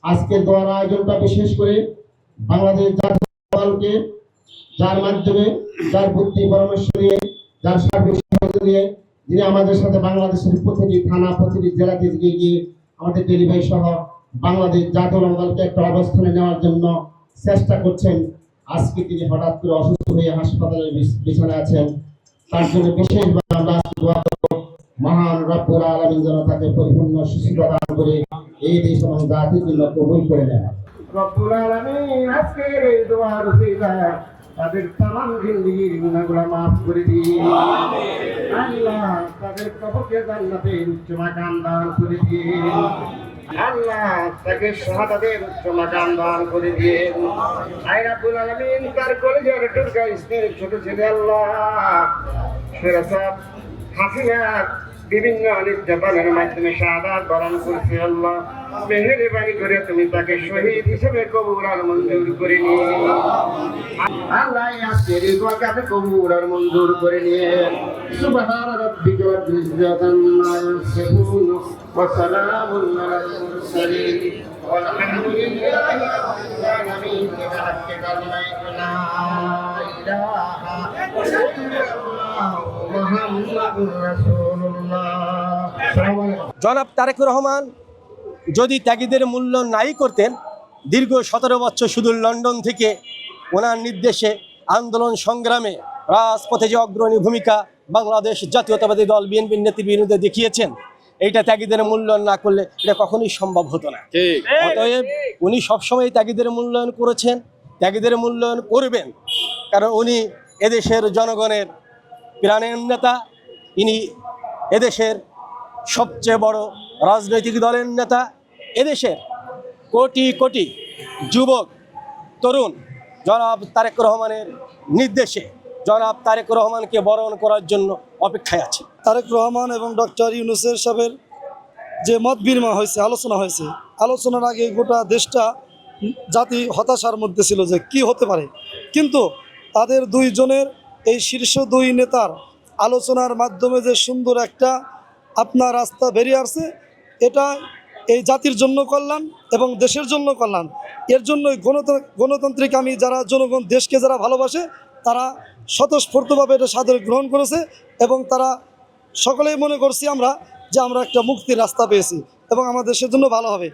আজকের দোয়ার আয়োজনটা বিশেষ করে বাংলাদেশ জাতীয়কে, যার মাধ্যমে, যার বুদ্ধি পরামর্শ দিয়ে, যার সার্বিক সহযোগিতা দিয়ে, যিনি আমাদের সাথে বাংলাদেশের প্রতিটি থানা, প্রতিটি জেলাতে গিয়ে আমাদের ডেলিভারি সহ বাংলাদেশ জাতীয় দলকে একটা অবস্থানে নেওয়ার জন্য চেষ্টা করছেন। আজকে তিনি হঠাৎ করে অসুস্থ হয়ে হাসপাতালে বিছানায় আছেন। তার জন্য বিশেষভাবে আমরা দোয়া করব, মহান রব্বুল আলামিন যেন তাকে পরিপূর্ণ সুস্থতা দান করে এই দেশ এবং জাতির জন্য কবুল করে নেন। রব্বুল আলামিন আজকের এই দোয়ার উসিলায় তাদের তামাম জিন্দেগির গুনাহগুলো মাফ করে দিন। আল্লাহ তাদের কবরকে জান্নাতের উচ্চ মাকাম দান করে দিন। আল্লাহ তাকে শাহাদাতের উচ্চ মাকাম দান করে দিন। আয় রব্বুল আলামিন তার কলিজার টুকরা স্ত্রীর ছোট ছেলে আল্লাহ ফেরাসাত হাসিনা বিভিন্ন নির্যাতনের মাধ্যমে শাহাদাত বরণ করছে। আল্লাহ মেহেরবানি করে তুমি তাকে শহীদ হিসেবে কবুল আর মঞ্জুর করে নিয়ে আল্লাহ আজকের এই দোয়াকে কবুল আর মঞ্জুর করে নিয়ে সুবহান রাব্বিকা রাব্বিল ইজ্জাতি আম্মা ইয়াসিফুন ওয়া সালামুন আলাল মুরসালিন ওয়ালহামদুলিল্লাহি রাব্বিল আলামিন। বিহাক্কি কালিমাতি লা ইলাহা ইল্লাল্লাহ মুহাম্মাদুর রাসূলুল্লাহ। জনাব তারেক রহমান যদি ত্যাগীদের মূল্য নাই করতেন, দীর্ঘ 17 বছর শুধু লন্ডন থেকে ওনার নির্দেশে আন্দোলন সংগ্রামে রাজপথে যে অগ্রণী ভূমিকা বাংলাদেশ জাতীয়তাবাদী দল বিএনপির নেতৃবৃন্দ দেখিয়েছেন, এইটা ত্যাগীদের মূল্যায়ন না করলে এটা কখনোই সম্ভব হতো না। অতএব উনি সবসময় ত্যাগীদের মূল্যায়ন করেছেন, ত্যাগীদের মূল্যায়ন করবেন, কারণ উনি এদেশের জনগণের প্রাণের নেতা। ইনি এদেশের সবচেয়ে বড় রাজনৈতিক দলের নেতা। এদেশের কোটি কোটি যুবক তরুণ জনাব তারেক রহমানের নির্দেশে জনাব তারেক রহমানকে বরণ করার জন্য অপেক্ষায় আছে। তারেক রহমান এবং ডক্টর ইউনূসের সাহেবের যে মত বিনিময় হয়েছে, আলোচনা হয়েছে, আলোচনার আগে গোটা দেশটা জাতি হতাশার মধ্যে ছিল যে কি হতে পারে, কিন্তু তাদের দুইজনের এই শীর্ষ দুই নেতার আলোচনার মাধ্যমে যে সুন্দর একটা আপনার রাস্তা বেরিয়ে আসছে, এটা এই জাতির জন্য কল্যাণ এবং দেশের জন্য কল্যাণ। এর জন্যই গণতান্ত্রিক আমি যারা জনগণ দেশকে যারা ভালোবাসে তারা স্বতঃস্ফূর্তভাবে এটা সাদরে গ্রহণ করেছে এবং তারা সকলেই মনে করছি আমরা যে আমরা একটা মুক্তির রাস্তা পেয়েছি এবং আমাদের দেশের জন্য ভালো হবে।